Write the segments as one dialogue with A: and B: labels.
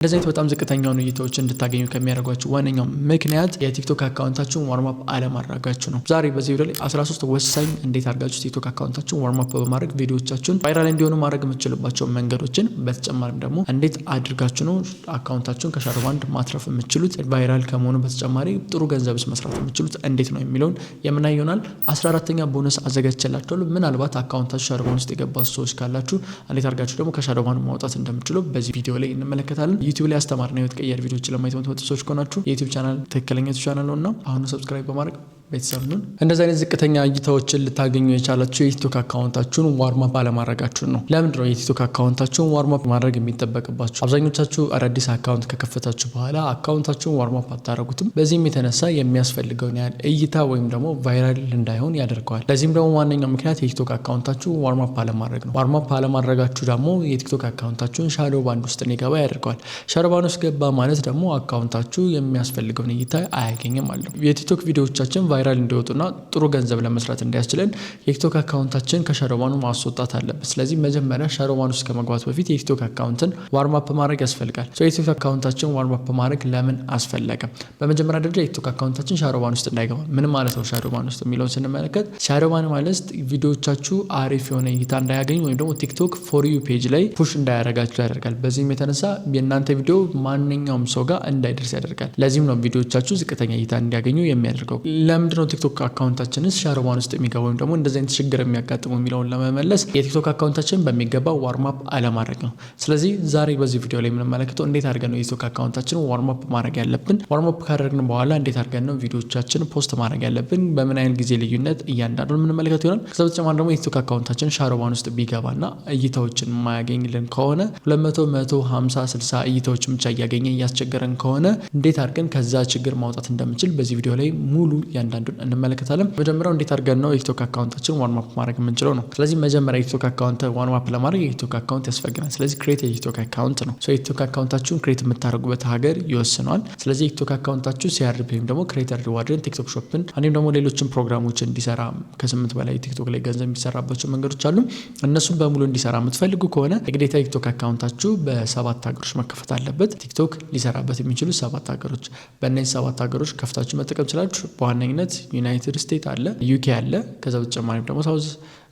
A: እንደዚህ አይነት በጣም ዝቅተኛውን እይታዎችን እንድታገኙ ከሚያደርጓችሁ ዋነኛው ምክንያት የቲክቶክ አካውንታችሁን ዋርም አፕ አለማድረጋችሁ ነው። ዛሬ በዚህ ቪዲዮ ላይ 13 ወሳኝ እንዴት አድርጋችሁ ቲክቶክ አካውንታችሁን ዋርም አፕ በማድረግ ቪዲዮዎቻችሁን ቫይራል እንዲሆኑ ማድረግ የምትችሉባቸው መንገዶችን፣ በተጨማሪም ደግሞ እንዴት አድርጋችሁ ነው አካውንታችሁን ከሻዶው ባንድ ማትረፍ የምትችሉት፣ ቫይራል ከመሆኑ በተጨማሪ ጥሩ ገንዘብስ መስራት የምትችሉት እንዴት ነው የሚለውን የምናይ ይሆናል። 14ኛ ቦነስ አዘጋጅቼላችኋለሁ። ምናልባት አካውንታችሁ ሻዶው ባንድ ውስጥ የገባችሁ ሰዎች ካላችሁ እንዴት አድርጋችሁ ደግሞ ከሻዶው ባንድ ማውጣት እንደምትችሉ በዚህ ቪዲዮ ላይ እንመለከታለን። ዩቲዩብ ላይ አስተማሪ ነው የተቀየረ ቪዲዮዎች ለማየት የምትመጡ ሰዎች ከሆናችሁ የዩቲዩብ ቻናል ትክክለኛ ቻናል ነውና አሁን ሰብስክራይብ በማድረግ ቤተሰብ ነን። እንደዚህ አይነት ዝቅተኛ እይታዎችን ልታገኙ የቻላችሁ የቲክቶክ አካውንታችሁን ዋርም አፕ አለማድረጋችሁ ነው። ለምንድነው የቲክቶክ አካውንታችሁን ዋርም አፕ ማድረግ የሚጠበቅባችሁ? አብዛኞቻችሁ አዳዲስ አካውንት ከከፈታችሁ በኋላ አካውንታችሁን ዋርም አፕ አታደርጉትም። በዚህም የተነሳ የሚያስፈልገውን ያህል እይታ ወይም ደግሞ ቫይራል እንዳይሆን ያደርገዋል። ለዚህም ደግሞ ዋነኛው ምክንያት የቲክቶክ አካውንታችሁ ዋርም አፕ አለማድረግ ነው። ዋርም አፕ አለማድረጋችሁ ደግሞ የቲክቶክ አካውንታችሁን ሻዶው ባንድ ውስጥ እንዲገባ ያደርገዋል። ሻዶው ባንድ ውስጥ ገባ ማለት ደግሞ አካውንታችሁ የሚያስፈልገውን እይታ አያገኝም ማለት ነው። የቲክቶክ ቪዲዮዎቻችን ቫይራል እንዲወጡና ጥሩ ገንዘብ ለመስራት እንዲያስችለን የቲክቶክ አካውንታችን ከሻዶው ባንድ ማስወጣት አለበት። ስለዚህ መጀመሪያ ሻዶው ባንድ ውስጥ ከመግባት በፊት የቲክቶክ አካውንትን ዋርም አፕ ማድረግ ያስፈልጋል። የቲክቶክ አካውንታችን ዋርም አፕ ማድረግ ለምን አስፈለገ? በመጀመሪያ ደረጃ የቲክቶክ አካውንታችን ሻዶው ባንድ ውስጥ እንዳይገባ ምን ማለት ነው? ሻዶው ባንድ ውስጥ የሚለውን ስንመለከት ሻዶው ባንድ ማለት ቪዲዮዎቻችሁ አሪፍ የሆነ እይታ እንዳያገኙ ወይም ደግሞ ቲክቶክ ፎር ዩ ፔጅ ላይ ፑሽ እንዳያደርጋችሁ ያደርጋል። በዚህም የተነሳ የእናንተ ቪዲዮ ማንኛውም ሰው ጋር እንዳይደርስ ያደርጋል። ለዚህም ነው ቪዲዮዎቻችሁ ዝቅተኛ እይታ እንዲያገኙ የሚያደርገው። ለምንድነው ቲክቶክ አካውንታችንስ ሻዶው ባንድ ውስጥ የሚገባው ወይም ደግሞ እንደዚህ አይነት ችግር የሚያጋጥመው የሚለውን ለመመለስ የቲክቶክ አካውንታችን በሚገባ ዋርም አፕ አለማድረግ ነው። ስለዚህ ዛሬ በዚህ ቪዲዮ ላይ የምንመለከተው እንዴት አድርገን ነው የቲክቶክ አካውንታችንን ዋርም አፕ ማድረግ ያለብን፣ ዋርም አፕ ካደረግን በኋላ እንዴት አድርገን ነው ቪዲዮዎቻችን ፖስት ማድረግ ያለብን፣ በምን አይነት ጊዜ ልዩነት እያንዳንዱ የምንመለከተው ይሆናል። ከዛ በተጨማሪ ደግሞ የቲክቶክ አካውንታችን ሻዶው ባንድ ውስጥ ቢገባና እይታዎችን የማያገኝልን ከሆነ 200፣ 150፣ 60 እይታዎችን ብቻ እያገኘ እያስቸገረን ከሆነ እንዴት አድርገን ከዛ ችግር ማውጣት እንደምንችል በዚህ ቪዲዮ ላይ ሙሉ እያንዳንዱን እንመለከታለን። መጀመሪያው እንዴት አድርገን ነው የቲክቶክ አካውንታችን ዋርም አፕ ማድረግ የምንችለው ነው። ስለዚህ መጀመሪያ የቲክቶክ አካውንት ዋርም አፕ ለማድረግ የቲክቶክ አካውንት ያስፈልገናል። ስለዚህ ክሬት የቲክቶክ አካውንት ነው። የቲክቶክ አካውንታችሁን ክሬት የምታደርጉበት ሀገር ይወስነዋል። ስለዚህ የቲክቶክ አካውንታችሁ ሲአርፒ ወይም ደግሞ ክሬተር ሪዋርድን፣ ቲክቶክ ሾፕን እንዲሁም ደግሞ ሌሎችን ፕሮግራሞችን እንዲሰራ ከ8 በላይ ቲክቶክ ላይ ገንዘብ የሚሰራባቸው መንገዶች አሉ። እነሱም በሙሉ እንዲሰራ የምትፈልጉ ከሆነ የግዴታ የቲክቶክ አካውንታችሁ በ7 ሀገሮች መከፈት አለበት። ቲክቶክ ሊሰራበት የሚችሉ 7 ሀገሮች። በእነዚህ 7 ሀገሮች ከፍታችሁ መጠቀም ትችላላችሁ። በዋነኝነት ዩናይትድ ስቴትስ አለ፣ ዩኬ አለ። ከዛ በተጨማሪም ደግሞ ሳውዝ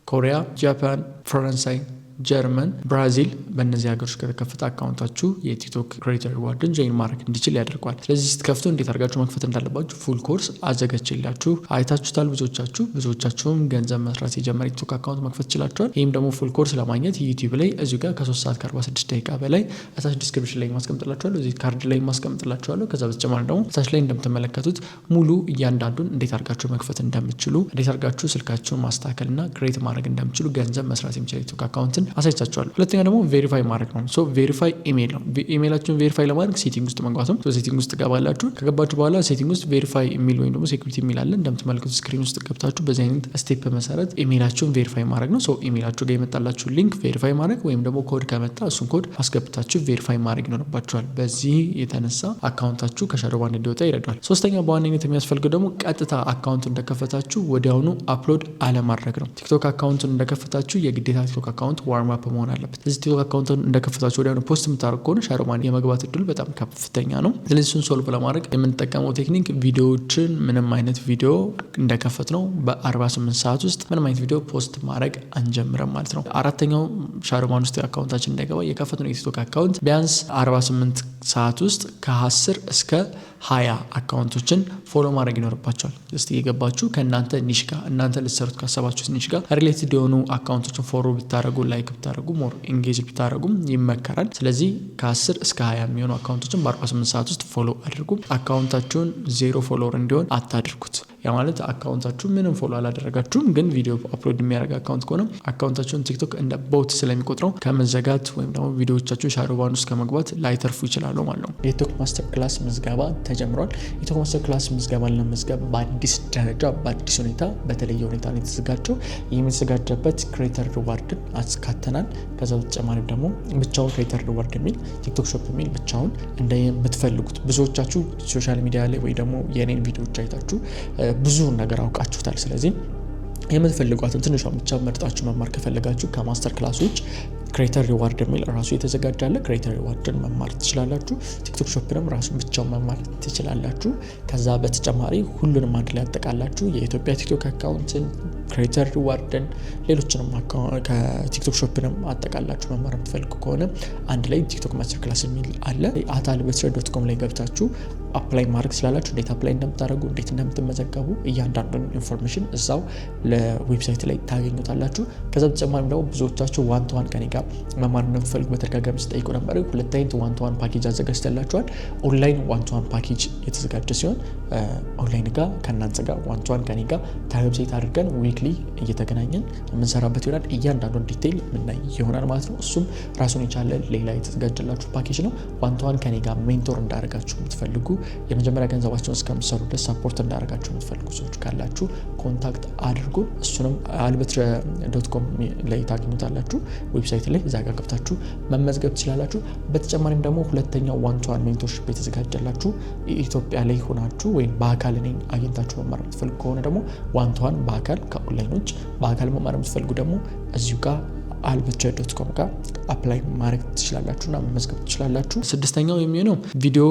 A: ኮሪያ፣ ጃፓን፣ ፈረንሳይ፣ ጀርመን፣ ብራዚል በእነዚህ ሀገሮች ከተከፈተ አካውንታችሁ የቲክቶክ ክሬተር ሪዋርድን ጆይን ማድረግ እንዲችል ያደርገዋል። ስለዚህ ስትከፍቱ እንዴት አድርጋችሁ መክፈት እንዳለባችሁ ፉል ኮርስ አዘጋጅቼላችሁ አይታችሁታል። ብዙዎቻችሁም ገንዘብ መስራት የጀመረ ቲክቶክ አካውንት መክፈት ይችላችኋል። ይህም ደግሞ ፉል ኮርስ ለማግኘት ዩቲዩብ ላይ እዚሁ ጋር ከ3 ሰዓት ከ46 ደቂቃ በላይ እታች ዲስክሪፕሽን ላይ ማስቀምጥላችኋለሁ፣ እዚህ ካርድ ላይ ማስቀምጥላችኋለሁ። ከዛ በተጨማሪ ደግሞ እታች ላይ እንደምትመለከቱት ሙሉ እያንዳንዱን እንዴት አድርጋችሁ መክፈት እንደምትችሉ፣ እንዴት አድርጋችሁ ስልካችሁን ማስተካከልና ክሬት ማድረግ እንደምትችሉ ገንዘብ መስራት የሚችል ቲክቶክ አካውንትን አሳይቻችኋለሁ። ሁለተኛ ደግሞ ቬሪፋይ ማድረግ ነው። ቬሪፋይ ኢሜል ነው። ኢሜላችሁን ቬሪፋይ ለማድረግ ሴቲንግ ውስጥ መግባት ነው። ሴቲንግ ውስጥ ገባላችሁ። ከገባችሁ በኋላ ሴቲንግ ውስጥ ቬሪፋይ ኢሜል ወይም ደግሞ ሴኩሪቲ ኢሜል አለ። እንደምትመለከቱት ስክሪን ውስጥ ገብታችሁ በዚህ አይነት ስቴፕ መሰረት ኢሜላችሁን ቬሪፋይ ማድረግ ነው። ኢሜላችሁ ጋር የመጣላችሁ ሊንክ ቬሪፋይ ማድረግ ወይም ደግሞ ኮድ ከመጣ እሱን ኮድ አስገብታችሁ ቬሪፋይ ማድረግ ይኖርባችኋል። በዚህ የተነሳ አካውንታችሁ ከሻዶው ባንድ እንዲወጣ ይረዳል። ሶስተኛ በዋነኝነት የሚያስፈልገው ደግሞ ቀጥታ አካውንት እንደከፈታችሁ ወዲያውኑ አፕሎድ አለማድረግ ነው። ቲክቶክ አካውንቱን እንደከፈታችሁ የግዴታ ቲክቶክ አካውንት ዋርም አፕ መሆን አለበት። ስለዚህ ቲክቶክ አካውንቱን እንደከፈታችሁ ወዲያውኑ ፖስት የምታደርጉ ከሆነ ሻዶው ባንድ የመግባት እድሉ በጣም ከፍተኛ ነው። ስለዚህ እሱን ሶልቭ ለማድረግ የምንጠቀመው ቴክኒክ ቪዲዮዎችን ምንም አይነት ቪዲዮ እንደከፈት ነው በ48 ሰዓት ውስጥ ምንም አይነት ቪዲዮ ፖስት ማድረግ አንጀምረም ማለት ነው። አራተኛው ሻዶው ባንድ ውስጥ አካውንታችን እንዳይገባ የከፈትነው የቲክቶክ አካውንት ቢያንስ 48 ሰዓት ውስጥ ከ10 እስከ 20 አካውንቶችን ፎሎ ማድረግ ይኖርባቸዋል። እስቲ የገባችሁ ከእናንተ ኒሽ ጋር እናንተ ልትሰሩት ካሰባችሁት ኒሽ ጋር ሪሌትድ የሆኑ አካውንቶችን ፎሎ ብታደርጉ፣ ላይክ ብታደርጉ፣ ሞር ኢንጌጅ ብታደርጉም ይመከራል። ስለዚህ ከ10 እስከ 20 የሚሆኑ አካውንቶችን በ48 ሰዓት ውስጥ ፎሎ አድርጉ። አካውንታችሁን 0 ፎሎወር እንዲሆን አታድርጉት። ያ ማለት አካውንታችሁ ምንም ፎሎ አላደረጋችሁም፣ ግን ቪዲዮ አፕሎድ የሚያደርግ አካውንት ከሆነ አካውንታችሁን ቲክቶክ እንደ ቦት ስለሚቆጥረው ከመዘጋት ወይም ደግሞ ቪዲዮዎቻችሁ ሻዶው ባንድ ውስጥ ከመግባት ላይተርፉ ይችላሉ ማለት ነው። የቲክቶክ ማስተር ክላስ ምዝገባ ተጀምሯል። የቲክቶክ ማስተር ክላስ ምዝገባን ለመዝገብ በአዲስ ደረጃ በአዲስ ሁኔታ በተለየ ሁኔታ ነው የተዘጋጀው። ይህ የተዘጋጀበት ክሬተር ሪዋርድን አስካተናል። ከዛ በተጨማሪ ደግሞ ብቻውን ክሬተር ሪዋርድ የሚል ቲክቶክ ሾፕ የሚል ብቻውን እንደምትፈልጉት ብዙዎቻችሁ ሶሻል ሚዲያ ላይ ወይ ደግሞ የኔን ቪዲዮዎች አይታችሁ ብዙ ነገር አውቃችሁታል። ስለዚህ የምትፈልጓትን ትንሿን ብቻ መርጣችሁ መማር ከፈለጋችሁ ከማስተር ክላሶች ክሬተር ሪዋርድ የሚል ራሱ የተዘጋጀ አለ። ክሬተር ሪዋርድን መማር ትችላላችሁ። ቲክቶክ ሾፕንም ራሱ ብቻውን መማር ትችላላችሁ። ከዛ በተጨማሪ ሁሉንም አንድ ላይ ያጠቃላችሁ የኢትዮጵያ ቲክቶክ አካውንትን፣ ክሬተር ሪዋርድን፣ ሌሎችንም ከቲክቶክ ሾፕንም አጠቃላችሁ መማር የምትፈልጉ ከሆነ አንድ ላይ ቲክቶክ ማስተር ክላስ የሚል አለ። @albetrer.com ላይ ገብታችሁ አፕላይ ማድረግ ስላላችሁ እንዴት አፕላይ እንደምታደርጉ እንዴት እንደምትመዘገቡ እያንዳንዱን ኢንፎርሜሽን እዛው ለዌብሳይት ላይ ታገኙታላችሁ። ከዛ በተጨማሪም ደግሞ ብዙዎቻችሁ ዋን ቱ ዋን ከኔ ጋር መማር እንደምትፈልጉ በተደጋጋሚ ስጠይቁ ነበር። ሁለት አይነት ዋን ቱ ዋን ፓኬጅ አዘጋጅተላችኋል። ኦንላይን ዋን ቱ ዋን ፓኬጅ የተዘጋጀ ሲሆን ኦንላይን ጋር ከእናንተ ጋር ዋን ቱ ዋን ከኔ ጋር ታይም ሴት አድርገን ዊክሊ እየተገናኘን የምንሰራበት ይሆናል። እያንዳንዱን ዲቴይል የምናይ ይሆናል ማለት ነው። እሱም ራሱን የቻለ ሌላ የተዘጋጀላችሁ ፓኬጅ ነው። ዋን ቱ ዋን ከኔ ጋር ሜንቶር እንዳደርጋችሁ የምትፈልጉ የመጀመሪያ ገንዘባቸውን እስከምትሰሩ ድረስ ሰፖርት እንዳደርጋችሁ የምትፈልጉ ሰዎች ካላችሁ ኮንታክት አድርጉ። እሱንም albetrer.com ላይ ታገኙታላችሁ ዌብሳይት ላይ። እዛ ጋር ገብታችሁ መመዝገብ ትችላላችሁ። በተጨማሪም ደግሞ ሁለተኛው ዋን ቱ ዋን ሜንቶርሺፕ የተዘጋጀላችሁ ኢትዮጵያ ላይ ሆናችሁ ወይም በአካል እኔን አግኝታችሁ መማር የምትፈልጉ ከሆነ ደግሞ ዋን ቱ ዋን በአካል ከኦንላይን ውጭ በአካል መማር የምትፈልጉ ደግሞ እዚሁ ጋር albetrer.com ጋር አፕላይ ማድረግ ትችላላችሁና መመዝገብ ትችላላችሁ። ስድስተኛው የሚሆነው ቪዲዮ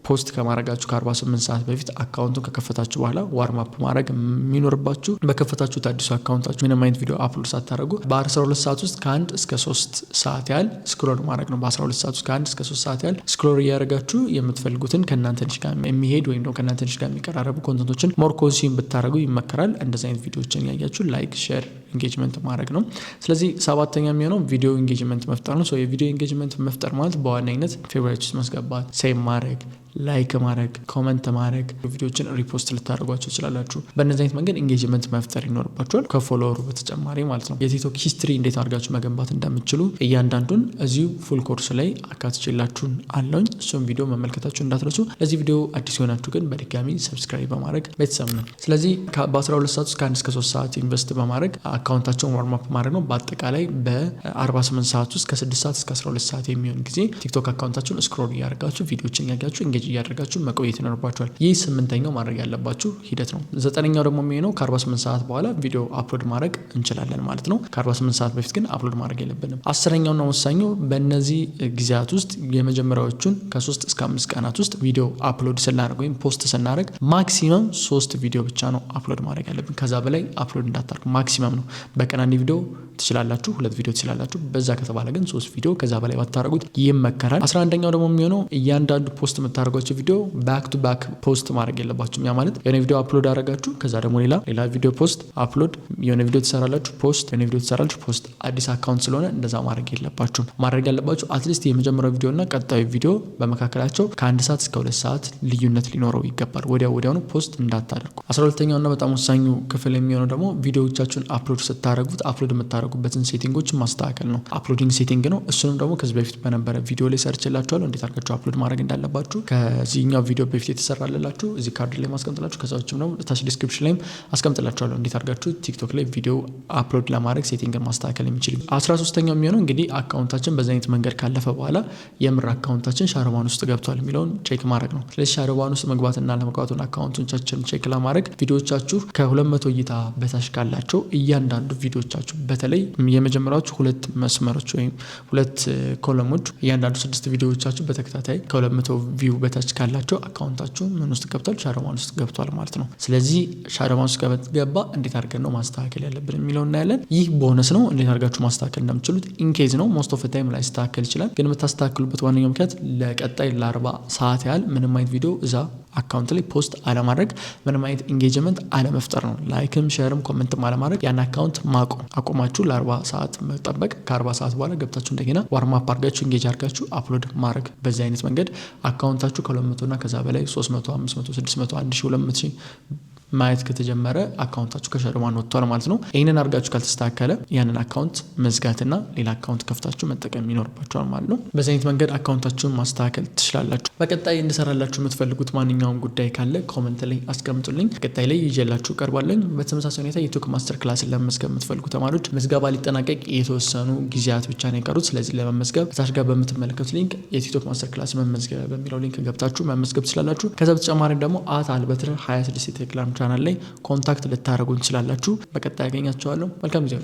A: ፖስት ከማድረጋችሁ ከ48 ሰዓት በፊት አካውንቱን ከከፈታችሁ በኋላ ዋርም አፕ ማድረግ የሚኖርባችሁ። በከፈታችሁት አዲሱ አካውንታችሁ ምንም አይነት ቪዲዮ አፕሎድ ሳታደርጉ በ12 ሰዓት ውስጥ ከ1 እስከ 3 ሰዓት ያህል ስክሮል ማድረግ ነው። በ12 ሰዓት ውስጥ ከ1 እስከ 3 ሰዓት ያህል ስክሮል እያደረጋችሁ የምትፈልጉትን ከእናንተ ትንሽ ጋር የሚሄድ ወይም ደግሞ ከእናንተ ትንሽ ጋር የሚቀራረቡ ኮንተንቶችን ሞር ኮንሱም ብታደርጉ ይመከራል። እንደዚህ አይነት ቪዲዮዎችን ያያችሁ ላይክ፣ ሼር፣ ኢንጌጅመንት ማድረግ ነው። ስለዚህ ሰባተኛ የሚሆነው ቪዲዮ ኢንጌጅመንት መፍጠር ነው። የቪዲዮ ኢንጌጅመንት መፍጠር ማለት በዋነኝነት ፌቨራይት ውስጥ ማስገባት፣ ሴቭ ማድረግ፣ ላይክ ማድረግ፣ ኮመንት ማድረግ፣ ቪዲዮችን ሪፖስት ልታደርጓቸው ትችላላችሁ። በእነዚህ አይነት መንገድ ኢንጌጅመንት መፍጠር ይኖርባችኋል ከፎሎወሩ በተጨማሪ ማለት ነው። የቲክቶክ ሂስትሪ እንዴት አድርጋችሁ መገንባት እንደምትችሉ እያንዳንዱን እዚሁ ፉል ኮርስ ላይ አካትቼላችሁን አለውኝ። እሱም ቪዲዮ መመልከታችሁ እንዳትረሱ። ለዚህ ቪዲዮ አዲስ የሆናችሁ ግን በድጋሚ ሰብስክራይብ በማድረግ ቤተሰብ ነው። ስለዚህ በ12 ሰዓት ውስጥ ከ1 እስከ 3 ሰዓት ኢንቨስት በማድረግ አካውንታቸውን ዋርም አፕ ማድረግ ነው። በአጠቃላይ በ48 ሰዓት ውስጥ ከ6 ሰዓት እስከ 12 ሰዓት የሚሆን ጊዜ ቲክቶክ አካውንታችሁን ስክሮል እያደረጋችሁ ቪዲዮችን እያያችሁ እያደረጋችሁ መቆየት ይኖርባችኋል። ይህ 8ኛው ማድረግ ያለባችሁ ሂደት ነው። 9ኛው ደግሞ የሚሆነው ከ48 ሰዓት በኋላ ቪዲዮ አፕሎድ ማድረግ እንችላለን ማለት ነው። ከ48 ሰዓት በፊት ግን አፕሎድ ማድረግ የለብንም። 10ኛውና ወሳኙ በእነዚህ ጊዜያት ውስጥ የመጀመሪያዎቹን ከ3 እስከ 5 ቀናት ውስጥ ቪዲዮ አፕሎድ ስናደርግ ወይም ፖስት ስናደርግ ማክሲመም 3 ቪዲዮ ብቻ ነው አፕሎድ ማድረግ ያለብን። ከዛ በላይ አፕሎድ እንዳታደርጉ። ማክሲመም ነው። በቀን አንድ ቪዲዮ ትችላላችሁ፣ 2 ቪዲዮ ትችላላችሁ። በዛ ከተባለ ግን 3 ቪዲዮ ከዛ በላይ ባታደርጉት ይመከራል። 11ኛው ደግሞ የሚሆነው እያንዳንዱ ፖስት የምታደርጓቸው ቪዲዮ ባክ ቱ ባክ ፖስት ማድረግ የለባችሁም። ያ ማለት የሆነ ቪዲዮ አፕሎድ አደረጋችሁ፣ ከዛ ደግሞ ሌላ ቪዲዮ ፖስት አፕሎድ፣ የሆነ ቪዲዮ ትሰራላችሁ ፖስት፣ የሆነ ቪዲዮ ትሰራላችሁ ፖስት። አዲስ አካውንት ስለሆነ እንደዛ ማድረግ የለባችሁም። ማድረግ ያለባችሁ አትሊስት የመጀመሪያው ቪዲዮ እና ቀጣዩ ቪዲዮ በመካከላቸው ከ1 ሰዓት እስከ 2 ሰዓት ልዩነት ሊኖረው ይገባል። ወዲያውኑ ፖስት እንዳታደርጉ። 12ኛውና በጣም ወሳኙ ክፍል የሚሆነው ደግሞ ቪዲዮዎቻችሁን አፕሎድ ስታደርጉት አፕሎድ የምታደርጉበትን ሴቲንጎች ማስተካከል ነው። አፕሎዲንግ ሴቲንግ ነው። እሱንም ደግሞ ከዚህ በፊት በነበረ ቪዲዮ ላይ ሰርችላችኋለሁ እንዴት አድርጋችሁ አፕሎድ ማድረግ እንዳለባችሁ። ከዚህኛው ቪዲዮ በፊት የተሰራላችሁ እዚህ ካርድ ላይ ማስቀምጥላችሁ፣ ከዛዎችም ደግሞ ታች ዲስክሪፕሽን ላይም አስቀምጥላችኋለሁ እንዴት አድርጋችሁ ቲክቶክ ላይ ቪዲዮ አፕሎድ ለማድረግ ሴቲንግን ማስተካከል የሚችል። 13ኛው የሚሆነው እንግዲህ አካውንታችን በዛ አይነት መንገድ ካለፈ በኋላ የምር አካውንታችን ሻርባን ውስጥ ገብቷል የሚለውን ቼክ ማድረግ ነው። ስለዚህ ሻርባን ውስጥ መግባትና ለመግባቱን አካውንቶቻችን ቼክ ለማድረግ ቪዲዮቻችሁ ከ200 እይታ በታች ካላቸው እያንዳንዱ ቪዲዮቻችሁ በተለይ የመጀመሪያዎቹ 2 መስመሮች ወይም 2 ኮለሞች እያንዳንዱ 6 ቪዲዮዎቻችሁ በተከታታይ ከ200 ቪው በታች ካላቸው አካውንታችሁ ምን ውስጥ ገብቷል? ሻርባን ውስጥ ገብቷል ማለት ነው። ስለዚህ ሻርባን ውስጥ ገባ እንዴት አድርገን ነው ማስተካከል ያለብን የሚለው እናያለን። ይህ ቦነስ ነው። እንዴት አድርጋችሁ ማስተካከል እንደምትችሉት ኢንኬዝ ነው። ሞስት ኦፍ ታይም ላይ ማስተካከል ይችላል። ግን የምታስተካክሉበት ዋነኛው ምክንያት ለቀጣይ ለ40 ሰዓት ያህል ምንም አይነት ቪዲዮ እዛ አካውንት ላይ ፖስት አለማድረግ፣ ምንም አይነት ኢንጌጅመንት አለመፍጠር ነው። ላይክም ሼርም ኮሜንትም አለማድረግ፣ ያን አካውንት አቆማችሁ ለ40 ሰዓት መጠበቅ። ከ40 ሰዓት በኋላ ገብታችሁ እንደገና ዋርም አፕ አድርጋችሁ ኢንጌጅ አድርጋችሁ አፕሎድ ማድረግ። በዚህ አይነት መንገድ አካውንታችሁ ከ200 እና ከዛ በላይ 300፣ 500፣ 600፣ 1000፣ 200 ማየት ከተጀመረ አካውንታችሁ ከሻርባን ወጥቷል ማለት ነው። ይህንን አድርጋችሁ ካልተስተካከለ ያንን አካውንት መዝጋትና ሌላ አካውንት ከፍታችሁ መጠቀም ይኖርባችኋል ማለት ነው። በዚህ አይነት መንገድ አካውንታችሁን ማስተካከል ትችላላችሁ። በቀጣይ እንድሰራላችሁ የምትፈልጉት ማንኛውም ጉዳይ ካለ ኮመንት ላይ አስቀምጡልኝ። ቀጣይ ላይ ይዤላችሁ ቀርባለሁ። በተመሳሳይ ሁኔታ የቲክቶክ ማስተር ክላስን ለመመዝገብ የምትፈልጉ ተማሪዎች ምዝገባ ሊጠናቀቅ የተወሰኑ ጊዜያት ብቻ ነው የቀሩት። ስለዚህ ለመመዝገብ እታች ጋር በምትመለከቱት ሊንክ የቲክቶክ ማስተር ክላስ መመዝገብ በሚለው ሊንክ ገብታችሁ መመዝገብ ትችላላችሁ። ከዛ በተጨማሪ ደግሞ @albetrer26 ቴሌግራም ቻናል ላይ ኮንታክት ልታደርጉ እንችላላችሁ። በቀጣይ ያገኛችኋለሁ። መልካም ጊዜ።